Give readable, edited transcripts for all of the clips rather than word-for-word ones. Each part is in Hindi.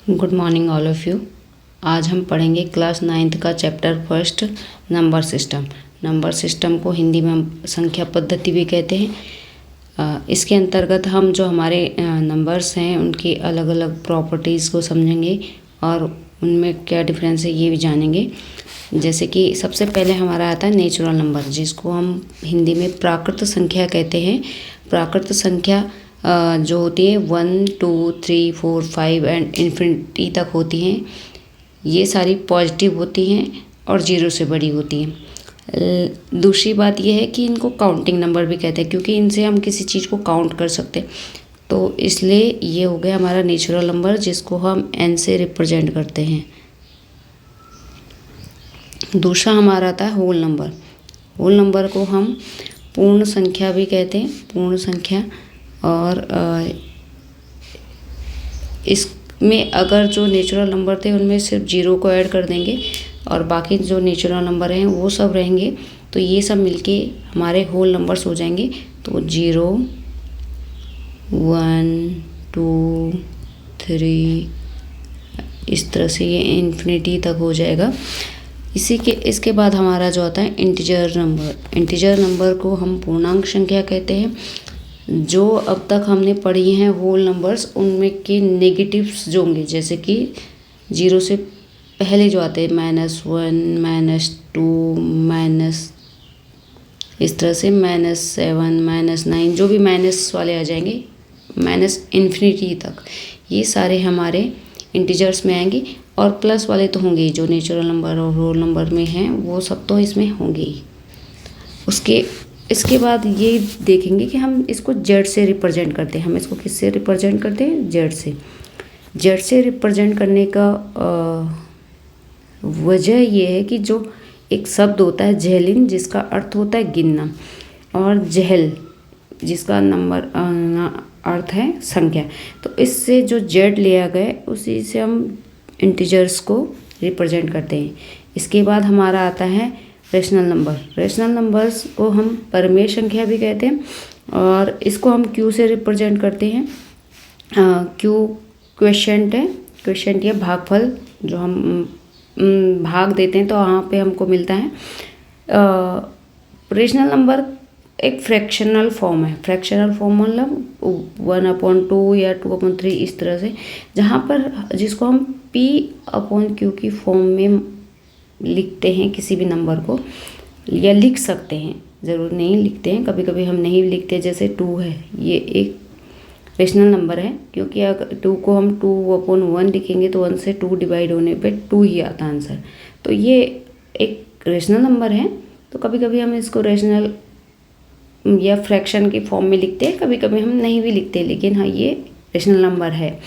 Good morning all of you. आज हम पढ़ेंगे क्लास 9th का chapter first number system. Number system को हिंदी में हम संख्या पद्धति भी कहते हैं। इसके अंतर्गत हम जो हमारे नंबर्स हैं उनकी अलग अलग प्रॉपर्टीज़ को समझेंगे और उनमें क्या डिफरेंस है ये भी जानेंगे। जैसे कि सबसे पहले हमारा आता है नेचुरल नंबर, जिसको हम हिंदी में प्राकृत संख्या कहते हैं। प्राकृत संख्या जो होती है 1 2 3 4 5 एंड इन्फिनिटी तक होती हैं। ये सारी पॉजिटिव होती हैं और 0 से बड़ी होती हैं। दूसरी बात यह है कि इनको काउंटिंग नंबर भी कहते हैं, क्योंकि इनसे हम किसी चीज़ को काउंट कर सकते हैं। तो इसलिए ये हो गया हमारा नेचुरल नंबर, जिसको हम n से रिप्रेजेंट करते हैं। दूसरा हमारा आता है होल नंबर। होल नंबर को हम पूर्ण संख्या भी कहते हैं, पूर्ण संख्या। और इसमें अगर जो नेचुरल नंबर थे उनमें सिर्फ 0 को ऐड कर देंगे और बाकी जो नेचुरल नंबर हैं वो सब रहेंगे, तो ये सब मिलके हमारे होल नंबर्स हो जाएंगे। तो 0 1 2 3 इस तरह से ये इन्फिनिटी तक हो जाएगा। इसके बाद हमारा जो आता है इंटीजर नंबर। इंटीजर नंबर को हम पूर्णांक संख्या कहते हैं। जो अब तक हमने पढ़ी हैं होल नंबर्स, उनमें के नेगेटिव्स जो होंगे, जैसे कि 0 से पहले जो आते हैं -1 -2 माइनस, इस तरह से -7 -9, जो भी माइनस वाले आ जाएंगे इन्फिनिटी तक, ये सारे हमारे इंटीजर्स में आएंगे। और प्लस वाले तो होंगे ही, जो नेचुरल नंबर और होल नंबर में हैं वो सब तो इसमें होंगे ही। इसके बाद ये देखेंगे कि हम इसको जेड से रिप्रेजेंट करते हैं। हम इसको किससे रिप्रेजेंट करते हैं? जेड से। जेड से रिप्रेजेंट करने का वजह ये है कि जो एक शब्द होता है जेहलिन, जिसका अर्थ होता है गिनना, और जहल जिसका नंबर अर्थ है संख्या। तो इससे जो जेड लिया गया उसी से हम इंटीजर्स को रिप्रेजेंट करते हैं। इसके बाद हमारा आता है रेशनल नंबर। रेशनल नंबर्स को हम परमेय संख्या भी कहते हैं और इसको हम क्यू से रिप्रेजेंट करते हैं। क्यू क्वेश्चंट है, क्वेश्चंट या भागफल, जो हम भाग देते हैं तो वहाँ पे हमको मिलता है। रेशनल नंबर एक फ्रैक्शनल फॉर्म है। फ्रैक्शनल फॉर्म मतलब 1/2 या 2/3 इस तरह से, जहाँ पर जिसको हम P/Q की फॉर्म में लिखते हैं किसी भी नंबर को, या लिख सकते हैं, ज़रूर नहीं लिखते हैं, कभी कभी हम नहीं लिखते। जैसे 2 है, ये एक रेशनल नंबर है, क्योंकि अगर 2 को हम 2/1 लिखेंगे तो 1 से 2 डिवाइड होने पे 2 ही आता आंसर। तो ये एक रेशनल नंबर है। तो कभी कभी हम इसको रेशनल या फ्रैक्शन की फॉर्म में लिखते हैं, कभी कभी हम नहीं भी लिखते, लेकिन हाँ ये रेशनल नंबर है।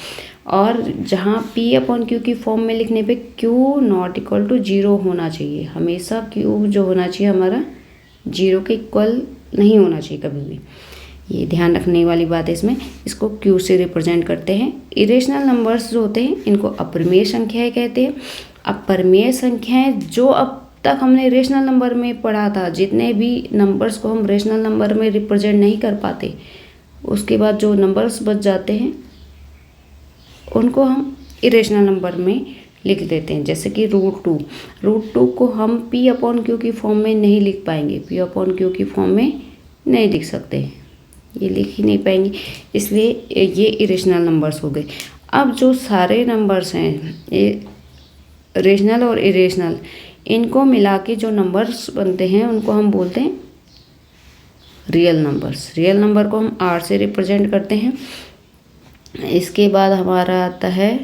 और जहाँ P/Q की फॉर्म में लिखने पे Q ≠ 0 होना चाहिए। हमेशा Q जो होना चाहिए हमारा 0 के इक्वल नहीं होना चाहिए कभी भी। ये ध्यान रखने वाली बात है इसमें। इसको Q से रिप्रेजेंट करते हैं। इरेशनल नंबर्स जो होते हैं इनको अपरिमेय संख्याएं कहते हैं। अपरिमेय संख्याएं जो अब तक हमने रेशनल नंबर में पढ़ा था, जितने भी नंबर्स को हम रेशनल नंबर में रिप्रेजेंट नहीं कर पाते, उसके बाद जो नंबर्स बच जाते हैं उनको हम इरेशनल नंबर में लिख देते हैं। जैसे कि √2 को हम P/Q की फॉर्म में नहीं लिख पाएंगे, P/Q की फॉर्म में नहीं लिख सकते, ये लिख ही नहीं पाएंगे, इसलिए ये इरेशनल नंबर्स हो गए। अब जो सारे नंबर्स हैं ये रेशनल और इरेशनल, इनको मिला के जो नंबर्स बनते हैं उनको हम बोलते हैं रियल नंबर्स। रियल नंबर को हम R से रिप्रेजेंट करते हैं। इसके बाद हमारा आता है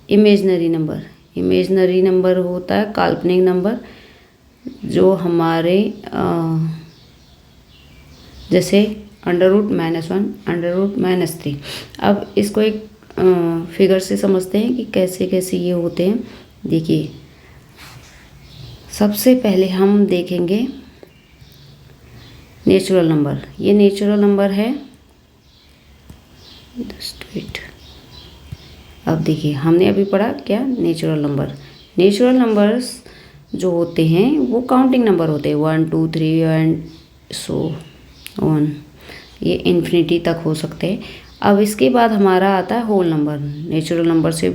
इमेजनरी नंबर। इमेजनरी नंबर होता है काल्पनिक नंबर, जो हमारे जैसे √-1 √-3। अब इसको एक फिगर से समझते हैं कि कैसे कैसे ये होते हैं। देखिए, सबसे पहले हम देखेंगे नेचुरल नंबर। ये नेचुरल नंबर है। अब देखिए, हमने अभी पढ़ा क्या? Natural number. नेचुरल नंबर्स जो होते हैं वो काउंटिंग नंबर होते हैं, 1 2 3 एंड सो ऑन, ये इन्फिनिटी तक हो सकते हैं। अब इसके बाद हमारा आता है होल नंबर। नेचुरल नंबर से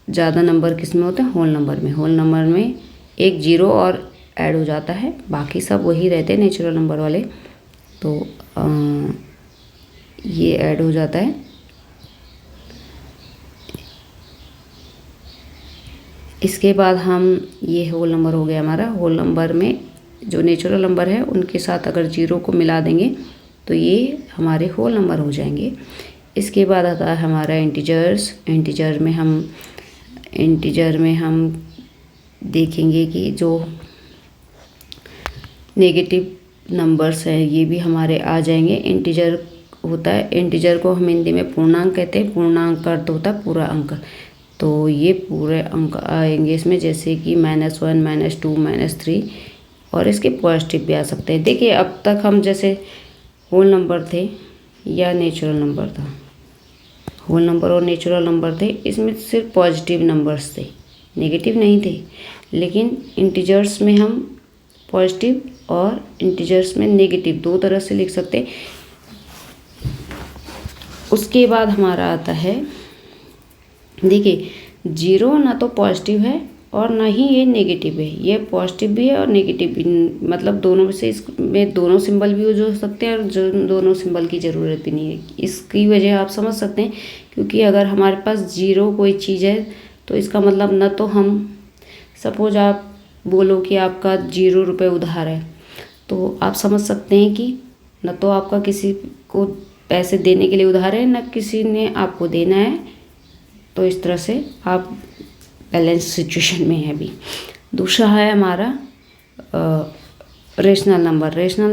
ज़्यादा नंबर किस में होते हैं, होल नंबर में। होल नंबर में एक जीरो और ऐड हो जाता है, बाकी सब वही रहते हैं नेचुरल नंबर वाले। तो ये ऐड हो जाता है। इसके बाद हम, ये होल नंबर हो गया हमारा। होल नंबर में जो नेचुरल नंबर है उनके साथ अगर जीरो को मिला देंगे तो ये हमारे होल नंबर हो जाएंगे। इसके बाद आता है हमारा इंटीजर्स। इंटीजर में हम देखेंगे कि जो नेगेटिव नंबर्स हैं ये भी हमारे आ जाएंगे। इंटीजर होता है, इंटीजर को हम हिंदी में पूर्णांक कहते हैं। पूर्णांक का अर्थ होता है पूरा अंक, तो ये पूरे अंक आएंगे इसमें, जैसे कि -1, -2, -3, और इसके पॉजिटिव भी आ सकते हैं। देखिए अब तक हम जैसे होल नंबर थे या नेचुरल नंबर था, होल नंबर और नेचुरल नंबर थे, इसमें सिर्फ पॉजिटिव नंबर्स थे, नेगेटिव नहीं थे। लेकिन इंटीजर्स में हम पॉजिटिव और इंटीजर्स में नेगेटिव दो तरह से लिख सकते। उसके बाद हमारा आता है, देखिए जीरो ना तो पॉजिटिव है और ना ही ये नेगेटिव है, ये पॉजिटिव भी है और नेगेटिव भी, मतलब दोनों में से इसमें दोनों सिंबल भी यूज हो सकते हैं और जो दोनों सिंबल की ज़रूरत भी नहीं है। इसकी वजह आप समझ सकते हैं, क्योंकि अगर हमारे पास जीरो कोई चीज़ है तो इसका मतलब न तो हम, सपोज आप बोलो कि आपका 0 रुपये उधार है, तो आप समझ सकते हैं कि न तो आपका किसी को पैसे देने के लिए उधार है, न किसी ने आपको देना है। तो इस तरह से आप बैलेंस सिचुएशन में है अभी। दूसरा है हमारा रेशनल नंबर। रेशनल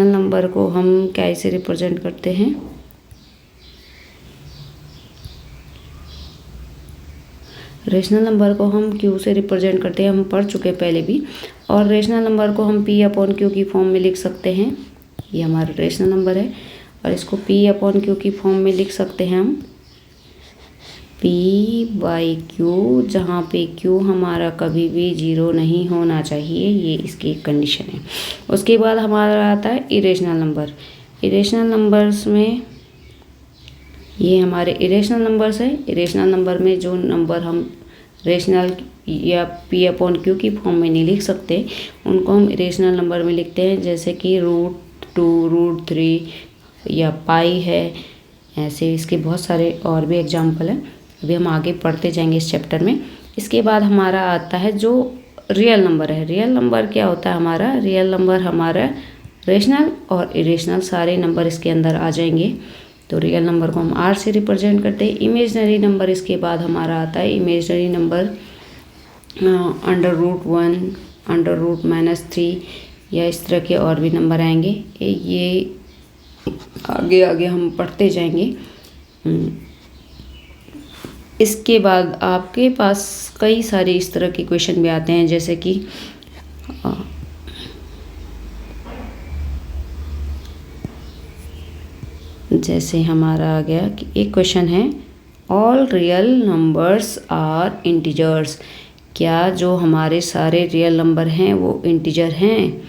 नंबर को हम कैसे रिप्रेजेंट करते हैं, रेशनल नंबर को हम क्यू से रिप्रेजेंट करते हैं, हम पढ़ चुके हैं पहले भी। और रेशनल नंबर को हम P/Q की फॉर्म में लिख सकते हैं। ये हमारा रेशनल नंबर है और इसको P/Q की फॉर्म में लिख सकते हैं हम P/Q, जहाँ पे Q हमारा कभी भी 0 नहीं होना चाहिए, ये इसकी एक कंडीशन है। उसके बाद हमारा आता है इरेशनल नंबर। इरेशनल नंबर्स में ये हमारे इरेशनल नंबर्स है। इरेशनल नंबर में जो नंबर हम रेशनल या P/Q की फॉर्म में नहीं लिख सकते, उनको हम इरेशनल नंबर में लिखते हैं, जैसे कि √2, √3 या पाई है। ऐसे इसके बहुत सारे और भी एग्जाम्पल हैं, अभी हम आगे पढ़ते जाएंगे इस चैप्टर में। इसके बाद हमारा आता है जो रियल नंबर है। रियल नंबर क्या होता है हमारा, रियल नंबर हमारा रेशनल और इरेशनल सारे नंबर इसके अंदर आ जाएंगे। तो रियल नंबर को हम R से रिप्रेजेंट करते हैं। इमेजनरी नंबर इसके बाद हमारा आता है। इमेजनरी नंबर √1, √-3 या इस तरह के और भी नंबर आएंगे। ये आगे आगे हम पढ़ते जाएंगे। इसके बाद आपके पास कई सारे इस तरह के क्वेश्चन भी आते हैं, जैसे कि जैसे हमारा आ गया कि एक क्वेश्चन है, all real numbers are integers. क्या जो हमारे सारे रियल नंबर हैं वो इंटीजर हैं?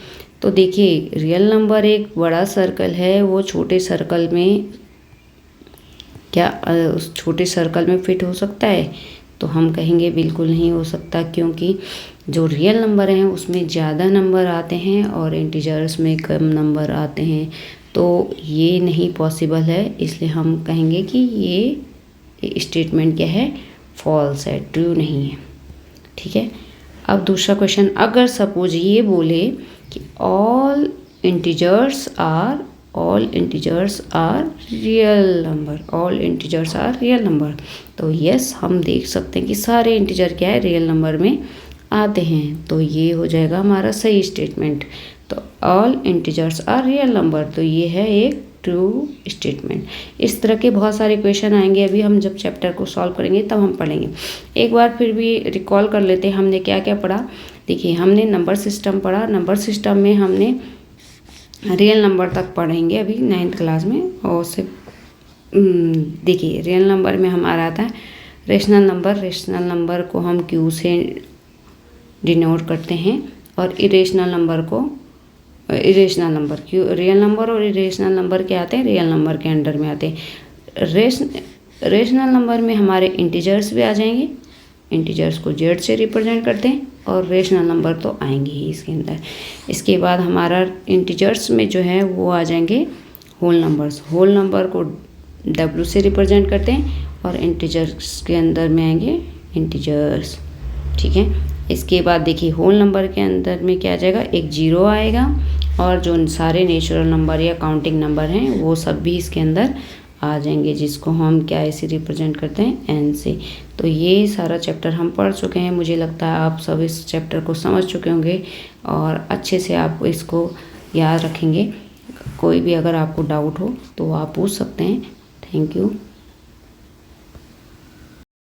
तो देखिए रियल नंबर एक बड़ा सर्कल है, वो छोटे सर्कल में क्या उस छोटे सर्कल में फिट हो सकता है? तो हम कहेंगे बिल्कुल नहीं हो सकता, क्योंकि जो रियल नंबर हैं उसमें ज़्यादा नंबर आते हैं और इंटीजर्स में कम नंबर आते हैं। तो ये नहीं पॉसिबल है, इसलिए हम कहेंगे कि ये स्टेटमेंट क्या है, फॉल्स है, ट्रू नहीं है। ठीक है। अब दूसरा क्वेश्चन, अगर सपोज ये बोले कि all integers are real number, all integers are real number, तो यस हम देख सकते हैं कि सारे इंटीजर क्या है, रियल नंबर में आते हैं। तो ये हो जाएगा हमारा सही स्टेटमेंट। तो all integers are real number, तो ये है एक ट्रू स्टेटमेंट। इस तरह के बहुत सारे क्वेश्चन आएंगे, अभी हम जब चैप्टर को सॉल्व करेंगे तब हम पढ़ेंगे। एक बार फिर भी रिकॉल कर लेते हैं हमने क्या क्या पढ़ा। देखिए हमने नंबर सिस्टम पढ़ा। नंबर सिस्टम में हमने रियल नंबर तक पढ़ेंगे अभी 9th क्लास में। और उससे देखिए रियल नंबर में हमारा आता है रेशनल नंबर। रेशनल नंबर को हम क्यू से डिनोट करते हैं और इरेशनल नंबर को इरेशनल नंबर, क्यों रियल नंबर और इरेशनल नंबर क्या आते हैं, रियल नंबर के अंडर में आते हैं। रेशनल नंबर में हमारे इंटीजर्स भी आ जाएंगे, इंटीजर्स को जेड से रिप्रेजेंट करते हैं, और रेशनल नंबर तो आएंगे ही इसके अंदर। इसके बाद हमारा इंटीजर्स में जो है वो आ जाएंगे होल नंबर्स। होल नंबर को डब्ल्यू से रिप्रेजेंट करते हैं, और इंटीजर्स के अंदर में आएंगे इंटीजर्स, ठीक है। इसके बाद देखिए होल नंबर के अंदर में क्या आ जाएगा, एक जीरो आएगा, और जो सारे नेचुरल नंबर या काउंटिंग नंबर हैं वो सब भी इसके अंदर आ जाएंगे, जिसको हम क्या ऐसे रिप्रेजेंट करते हैं, एन से। तो ये सारा चैप्टर हम पढ़ चुके हैं। मुझे लगता है आप सब इस चैप्टर को समझ चुके होंगे और अच्छे से आप इसको याद रखेंगे। कोई भी अगर आपको डाउट हो तो आप पूछ सकते हैं। Thank you.